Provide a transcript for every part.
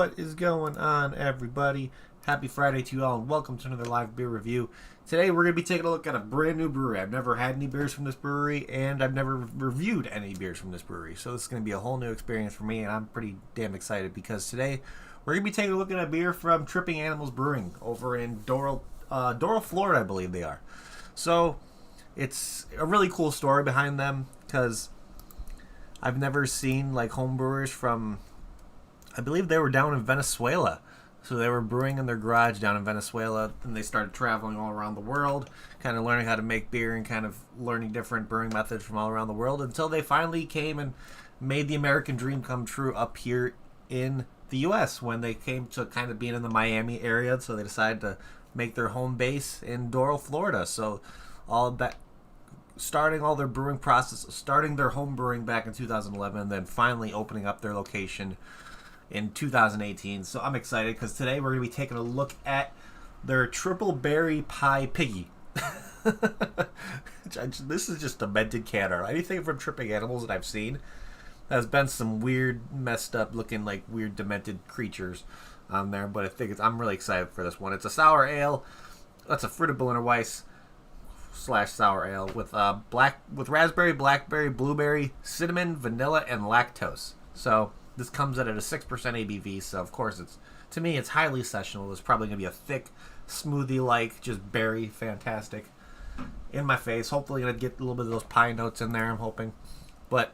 What is going on, everybody? Happy Friday to you all, and welcome to another live beer review. Today we're going to be taking a look at a brand new brewery. I've never had any beers from this brewery, and I've never reviewed any beers from this brewery. So this is going to be a whole new experience for me, and I'm pretty damn excited because today we're going to be taking a look at a beer from Tripping Animals Brewing over in Doral, Florida, I believe they are. So it's a really cool story behind them because I've never seen like home brewers from, I believe they were down in Venezuela. So they were brewing in their garage down in Venezuela, and they started traveling all around the world, kind of learning how to make beer and kind of learning different brewing methods from all around the world until they finally came and made the American dream come true up here in the U.S. when they came to kind of being in the Miami area. So they decided to make their home base in Doral, Florida. So all of that, starting all their brewing process, starting their home brewing back in 2011, and then finally opening up their location in 2018. So I'm excited because today we're going to be taking a look at their Triple Berry Pie Piggy. This is just demented can art. Anything from Tripping Animals that I've seen has been some weird, messed up looking, like weird demented creatures on there. But I think I'm really excited for this one. It's a sour ale. That's a fruited Berliner Weiss / sour ale with raspberry, blackberry, blueberry, cinnamon, vanilla, and lactose. So this comes in at a 6% ABV, so of course to me it's highly sessionable. It's probably going to be a thick, smoothie-like, just berry, fantastic in my face. Hopefully going to get a little bit of those pie notes in there, I'm hoping. But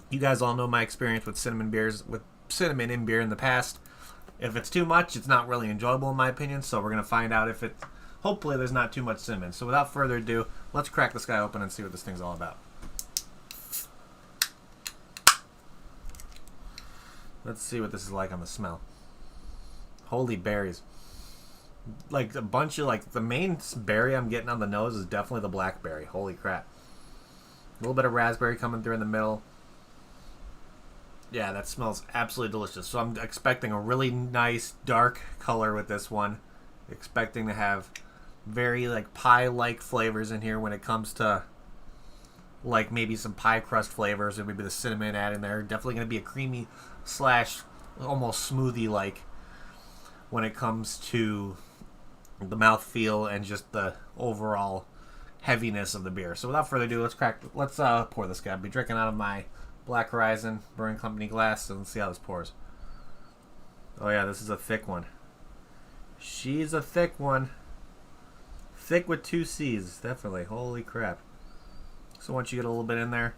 you guys all know my experience with cinnamon in beer in the past. If it's too much, it's not really enjoyable in my opinion, so we're going to find out if it's, hopefully there's not too much cinnamon. So without further ado, let's crack this guy open and see what this thing's all about. Let's see what this is like on the smell. Holy berries. Like a bunch of, like, the main berry I'm getting on the nose is definitely the blackberry. Holy crap. A little bit of raspberry coming through in the middle. Yeah, that smells absolutely delicious. So I'm expecting a really nice dark color with this one. Expecting to have very, like, pie-like flavors in here when it comes to, like, maybe some pie crust flavors, or maybe the cinnamon add in there. Definitely going to be a creamy / almost smoothie like when it comes to the mouthfeel and just the overall heaviness of the beer. So without further ado, let's pour this guy. I'll be drinking out of my Black Horizon Brewing Company glass, so let's see how this pours. Oh yeah, this is a thick one. She's a thick one. Thick with 2 C's, definitely. Holy crap. So once you get a little bit in there,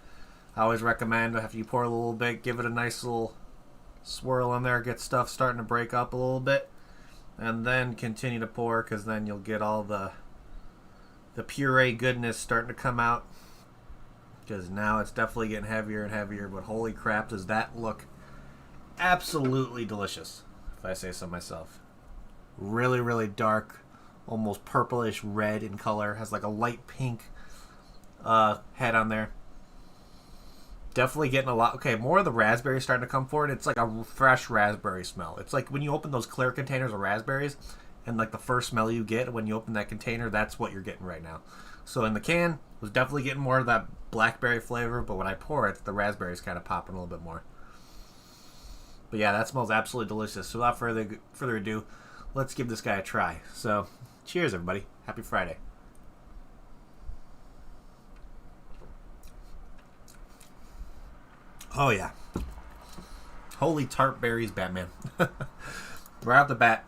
I always recommend after you pour a little bit, give it a nice little swirl in there, get stuff starting to break up a little bit, and then continue to pour, because then you'll get all the puree goodness starting to come out, because now it's definitely getting heavier and heavier. But holy crap, does that look absolutely delicious, if I say so myself. Really, really dark, almost purplish red in color, has like a light pink head on there. Definitely getting a lot. Okay, more of the raspberry starting to come forward. It's like a fresh raspberry smell. It's like when you open those clear containers of raspberries, and like the first smell you get when you open that container, that's what you're getting right now. So in the can, was definitely getting more of that blackberry flavor, but when I pour it, the raspberry's kind of popping a little bit more. But yeah, that smells absolutely delicious. So without further ado, let's give this guy a try. So cheers, everybody. Happy Friday. Oh yeah. Holy tart berries, Batman. Right off the bat,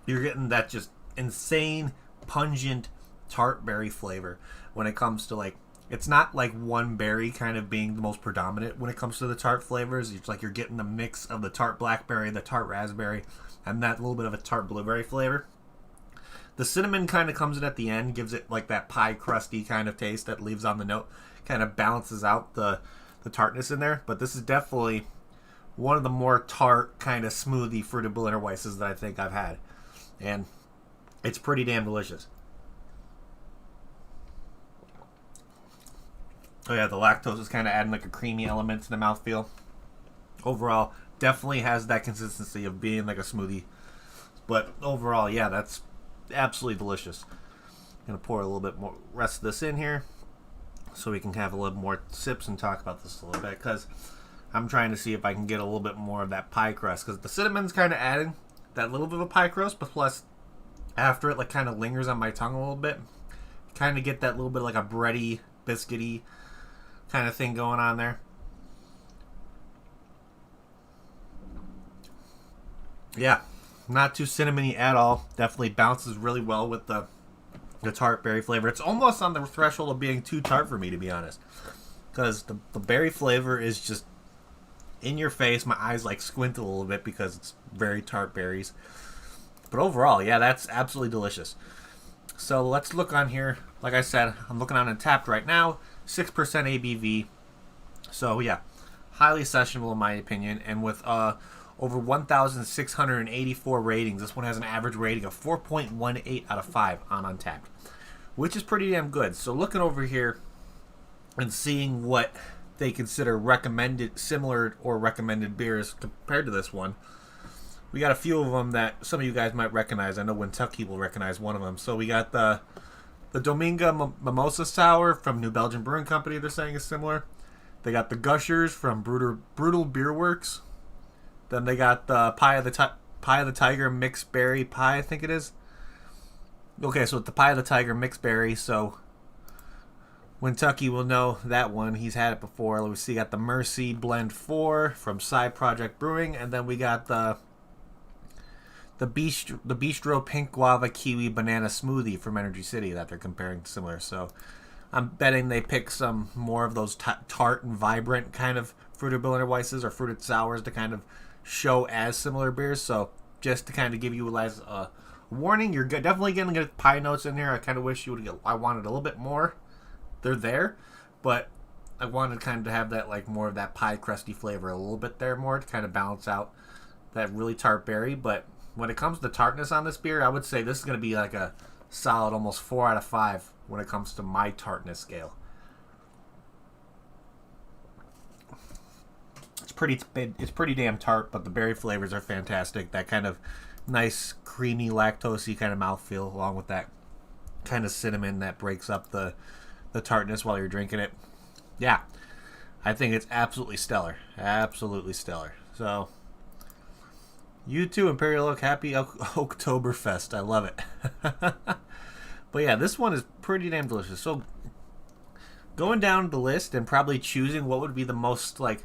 you're getting that just insane, pungent tart berry flavor when it comes to, like, it's not like one berry kind of being the most predominant when it comes to the tart flavors. It's like you're getting the mix of the tart blackberry, the tart raspberry, and that little bit of a tart blueberry flavor. The cinnamon kind of comes in at the end, gives it like that pie crusty kind of taste that leaves on the note, kind of balances out the tartness in there. But this is definitely one of the more tart kind of smoothie fruited Berliner Weisses that I think I've had, and it's pretty damn delicious. Oh yeah, the lactose is kind of adding like a creamy element to the mouthfeel. Overall, definitely has that consistency of being like a smoothie, but overall, yeah, that's absolutely delicious. Gonna pour a little bit more rest of this in here so we can have a little more sips and talk about this a little bit, because I'm trying to see if I can get a little bit more of that pie crust, because the cinnamon's kind of adding that little bit of a pie crust, but plus after it like kind of lingers on my tongue a little bit, kind of get that little bit like a bready, biscuity kind of thing going on there. Yeah, not too cinnamony at all. Definitely bounces really well with the tart berry flavor. It's almost on the threshold of being too tart for me, to be honest, because the berry flavor is just in your face. My eyes like squint a little bit because it's very tart berries. But overall, yeah, that's absolutely delicious. So let's look on here. Like I said, I'm looking on Untapped right now. 6% ABV. So yeah, highly sessionable in my opinion. And with over 1,684 ratings, this one has an average rating of 4.18 out of 5 on Untapped, which is pretty damn good. So looking over here and seeing what they consider recommended, similar or recommended beers compared to this one, we got a few of them that some of you guys might recognize. I know Kentucky will recognize one of them. So we got the Dominga Mimosa Sour from New Belgium Brewing Company. They're saying is similar. They got the Gushers from Brutal Beer Works. Then they got the Pie of the Tiger Mixed Berry Pie, I think it is. Okay, so with the Pie of the Tiger Mixed Berry, so Kentucky will know that one. He's had it before. We see got the Mercy Blend 4 from Side Project Brewing, and then we got the Bistro Pink Guava Kiwi Banana Smoothie from Energy City that they're comparing to similar. So I'm betting they pick some more of those tart and vibrant kind of fruited Berliner Weisses or fruited sours to kind of show as similar beers. So just to kind of give you a warning, you're definitely going to get pie notes in here. I kind of wish I wanted a little bit more. They're there, but I wanted kind of to have that like more of that pie crusty flavor a little bit there more to kind of balance out that really tart berry. But when it comes to tartness on this beer, I would say this is going to be like a solid almost 4 out of 5 when it comes to my tartness scale. It's pretty damn tart, but the berry flavors are fantastic. That kind of nice, creamy, lactosey kind of mouthfeel, along with that kind of cinnamon that breaks up the tartness while you're drinking it. Yeah, I think it's absolutely stellar. Absolutely stellar. So, you too, Imperial Oak. Happy Oktoberfest. I love it. But yeah, this one is pretty damn delicious. So, going down the list and probably choosing what would be the most, like,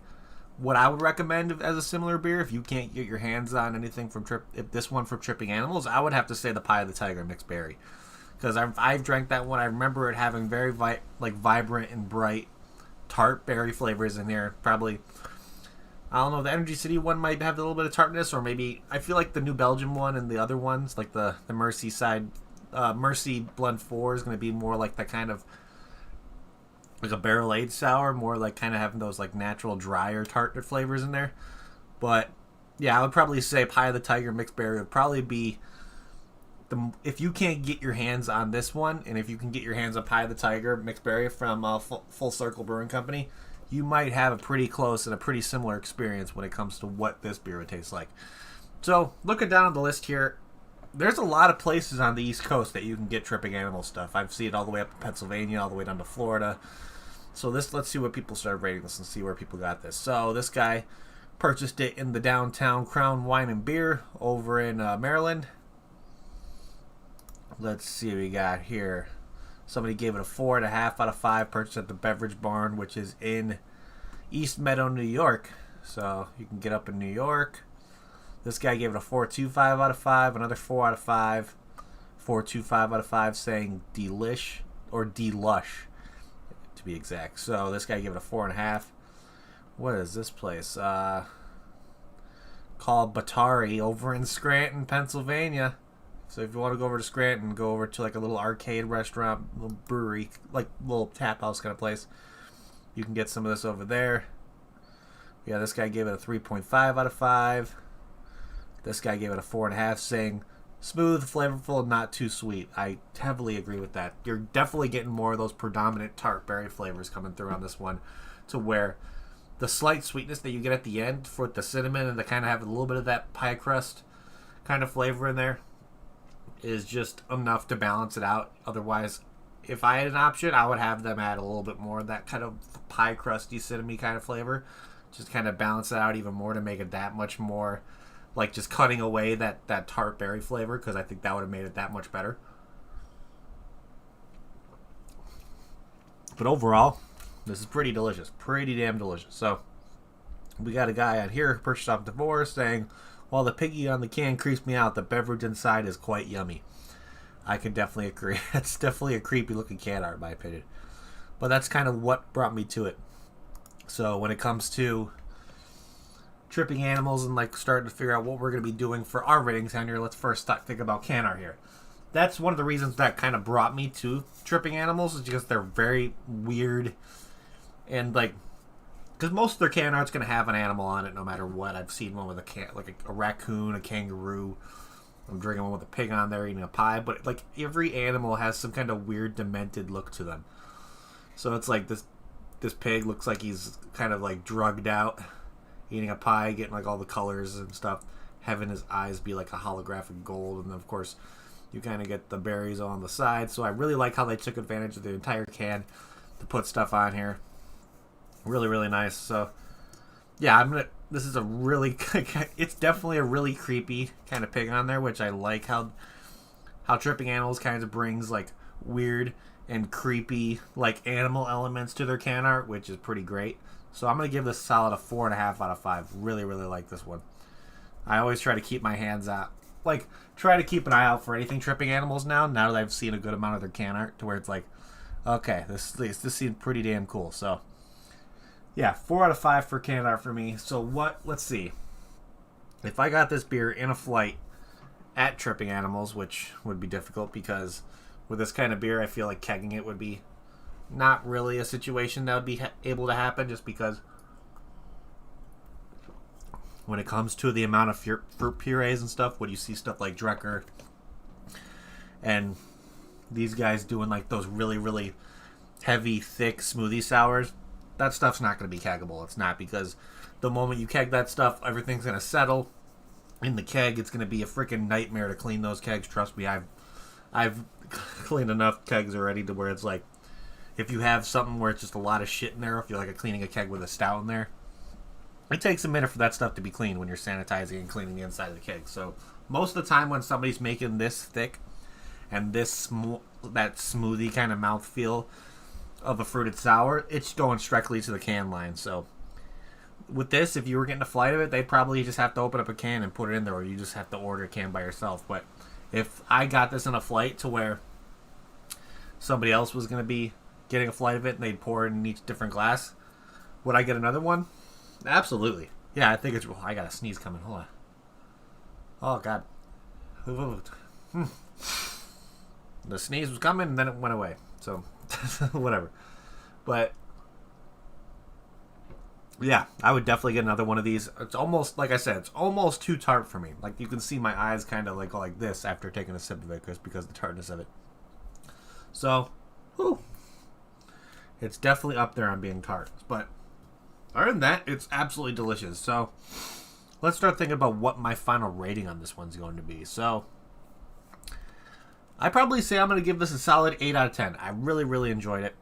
what I would recommend as a similar beer if you can't get your hands on anything from if this one from Tripping Animals, I would have to say the Pie of the Tiger Mixed Berry, because I've drank that one. I remember it having very vibrant and bright tart berry flavors in there. Probably, I don't know, the Energy City one might have a little bit of tartness, or maybe I feel like the New Belgium one and the other ones, like the Mercy Blend 4 is going to be more like the kind of like a barrel aged sour, more like kind of having those like natural drier tart flavors in there. But yeah, I would probably say Pie of the Tiger Mixed Berry would probably be if you can't get your hands on this one, and if you can get your hands on Pie of the Tiger Mixed Berry from Full Circle Brewing Company, you might have a pretty close and a pretty similar experience when it comes to what this beer would taste like. So looking down on the list here, there's a lot of places on the East Coast that you can get Tripping Animal stuff. I've seen it all the way up to Pennsylvania, all the way down to Florida. So let's see what people started rating this and see where people got this. So this guy purchased it in the downtown Crown Wine and Beer over in Maryland. Let's see what we got here. Somebody gave it a 4.5 out of 5. Purchased at the Beverage Barn, which is in East Meadow, New York. So you can get up in New York. This guy gave it a 4.25 out of 5. Another 4 out of 5. 4.25 out of 5, saying delish or delush, to be exact. So this guy gave it a 4.5. What is this place? Called Batari over in Scranton, Pennsylvania. So if you want to go over to Scranton, go over to like a little arcade restaurant, little brewery, like little tap house kind of place. You can get some of this over there. Yeah, this guy gave it a 3.5 out of 5. This guy gave it a 4.5, saying smooth, flavorful, not too sweet. I heavily agree with that. You're definitely getting more of those predominant tart berry flavors coming through on this one, to where the slight sweetness that you get at the end for the cinnamon and to kind of have a little bit of that pie crust kind of flavor in there is just enough to balance it out. Otherwise, if I had an option, I would have them add a little bit more of that kind of pie crusty cinnamon kind of flavor, just kind of balance it out even more to make it that much more, like just cutting away that tart berry flavor, because I think that would have made it that much better. But overall, this is pretty delicious. Pretty damn delicious. So, we got a guy out here, purchased off Divorce, saying, while the Piggy on the can creeps me out, the beverage inside is quite yummy. I can definitely agree. It's definitely a creepy looking can art, in my opinion. But that's kind of what brought me to it. So, when it comes to tripping animals and like starting to figure out what we're going to be doing for our ratings on here, let's first think about can art here. That's one of the reasons that kind of brought me to tripping animals, is because they're very weird, and like, because most of their can art's going to have an animal on it no matter what. I've seen one with a cat, like a raccoon, a kangaroo. I'm drinking one with a pig on there eating a pie, but like every animal has some kind of weird demented look to them. So it's like this pig looks like he's kind of like drugged out, eating a pie, getting like all the colors and stuff, having his eyes be like a holographic gold, and then of course you kind of get the berries on the side. So I really like how they took advantage of the entire can to put stuff on here. Really, really nice. So yeah, this is a really, it's definitely a really creepy kind of pig on there, which I like how Tripping Animals kind of brings like weird and creepy like animal elements to their can art, which is pretty great. So I'm going to give this solid a 4.5 out of 5. Really, really like this one. I always try to keep my hands out. Like, try to keep an eye out for anything Tripping Animals now that I've seen a good amount of their can art, to where it's like, okay, this seems pretty damn cool. So, yeah, 4 out of 5 for can art for me. So let's see. If I got this beer in a flight at Tripping Animals, which would be difficult because with this kind of beer, I feel like kegging it would be not really a situation that would be able to happen, just because when it comes to the amount of fruit purees and stuff, when you see stuff like Drecker and these guys doing like those really, really heavy, thick smoothie sours, that stuff's not going to be keggable. It's not, because the moment you keg that stuff, everything's going to settle in the keg. It's going to be a freaking nightmare to clean those kegs. Trust me, I've cleaned enough kegs already to where it's like, if you have something where it's just a lot of shit in there, if you're like cleaning a keg with a stout in there, it takes a minute for that stuff to be cleaned when you're sanitizing and cleaning the inside of the keg. So most of the time when somebody's making this thick and this that smoothie kind of mouthfeel of a fruited sour, it's going strictly to the can line. So with this, if you were getting a flight of it, they'd probably just have to open up a can and put it in there, or you just have to order a can by yourself. But if I got this in a flight to where somebody else was going to be getting a flight of it and they'd pour it in each different glass, would I get another one? Absolutely. Yeah, I think it's... I got a sneeze coming. Hold on. Oh, God. The sneeze was coming and then it went away. So, whatever. But, yeah, I would definitely get another one of these. It's almost, like I said, it's almost too tart for me. Like, you can see my eyes kind of like go like this after taking a sip of it, because of the tartness of it. So, whew. It's definitely up there on being tart. But other than that, it's absolutely delicious. So let's start thinking about what my final rating on this one's going to be. So I probably say I'm going to give this a solid 8 out of 10. I really, really enjoyed it.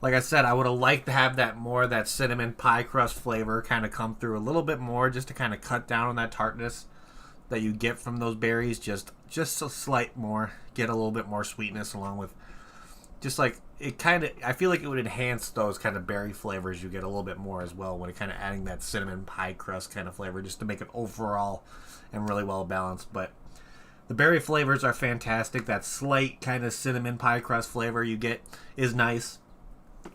Like I said, I would have liked to have that cinnamon pie crust flavor kind of come through a little bit more, just to kind of cut down on that tartness that you get from those berries. Just a slight more. Get a little bit more sweetness along with just like it kind of, I feel like it would enhance those kind of berry flavors you get a little bit more as well when it kind of adding that cinnamon pie crust kind of flavor, just to make it overall and really well balanced. But the berry flavors are fantastic. That slight kind of cinnamon pie crust flavor you get is nice,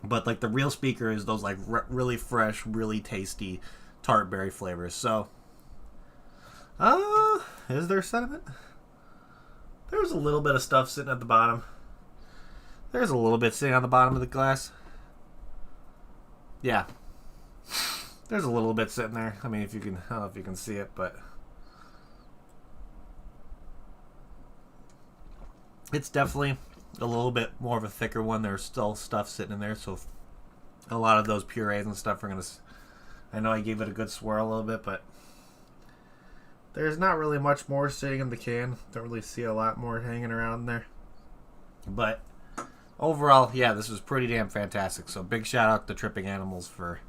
but like the real speaker is those like really fresh, really tasty tart berry flavors. So is there sediment? There's a little bit of stuff sitting at the bottom. There's a little bit sitting on the bottom of the glass. Yeah. There's a little bit sitting there. I mean, I don't know if you can see it, but it's definitely a little bit more of a thicker one. There's still stuff sitting in there, so a lot of those purees and stuff are going to... I know I gave it a good swirl a little bit, but there's not really much more sitting in the can. Don't really see a lot more hanging around there. But overall, yeah, this was pretty damn fantastic. So big shout out to Tripping Animals for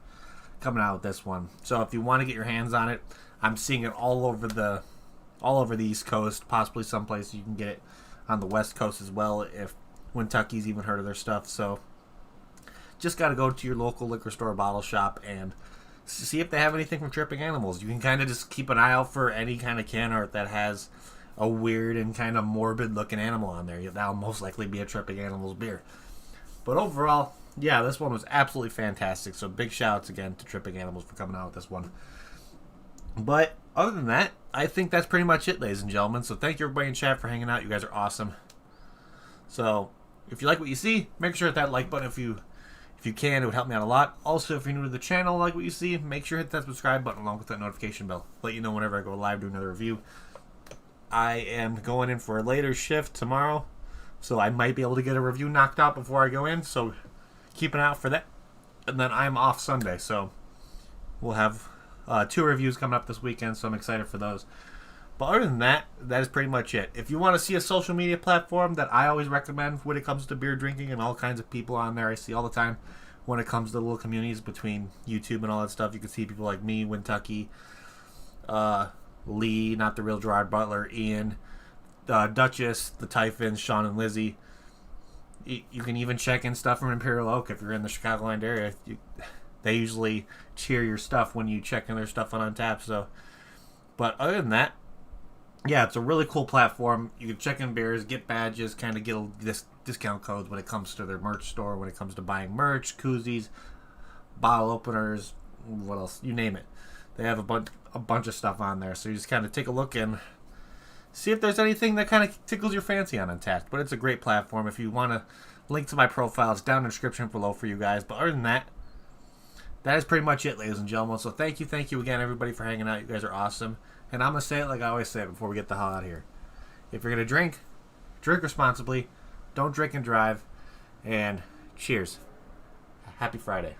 coming out with this one. So if you want to get your hands on it, I'm seeing it all over the East Coast, possibly someplace you can get it on the West Coast as well, if Kentucky's even heard of their stuff. So just got to go to your local liquor store, bottle shop, and see if they have anything from Tripping Animals. You can kind of just keep an eye out for any kind of can art that has a weird and kind of morbid looking animal on there. That'll most likely be a Tripping Animals beer. But overall, yeah, this one was absolutely fantastic. So big shout outs again to Tripping Animals for coming out with this one. But other than that, I think that's pretty much it, ladies and gentlemen. So thank you everybody in chat for hanging out. You guys are awesome. So if you like what you see, make sure to hit that like button if you can. It would help me out a lot. Also, if you're new to the channel, like what you see, make sure to hit that subscribe button along with that notification bell. Let you know whenever I go live do another review. I am going in for a later shift tomorrow, so I might be able to get a review knocked out before I go in. So keep an eye out for that. And then I'm off Sunday, so we'll have 2 reviews coming up this weekend, so I'm excited for those. But other than that, that is pretty much it. If you want to see a social media platform that I always recommend when it comes to beer drinking, and all kinds of people on there I see all the time when it comes to little communities between YouTube and all that stuff, you can see people like me, Kentucky, Lee, not the real Gerard Butler, Ian, Duchess, the Typhons, Sean and Lizzie. You can even check in stuff from Imperial Oak if you're in the Chicagoland area. They usually cheer your stuff when you check in their stuff on Untappd. So, but other than that, yeah, it's a really cool platform. You can check in beers, get badges, kind of get discount codes when it comes to their merch store, when it comes to buying merch, koozies, bottle openers, what else, you name it. They have a bunch of stuff on there. So you just kind of take a look and see if there's anything that kind of tickles your fancy on Untappd. But it's a great platform. If you want to link to my profile, it's down in the description below for you guys. But other than that, that is pretty much it, ladies and gentlemen. So thank you again, everybody, for hanging out. You guys are awesome. And I'm going to say it like I always say it before we get the hell out of here. If you're going to drink responsibly. Don't drink and drive. And cheers. Happy Friday.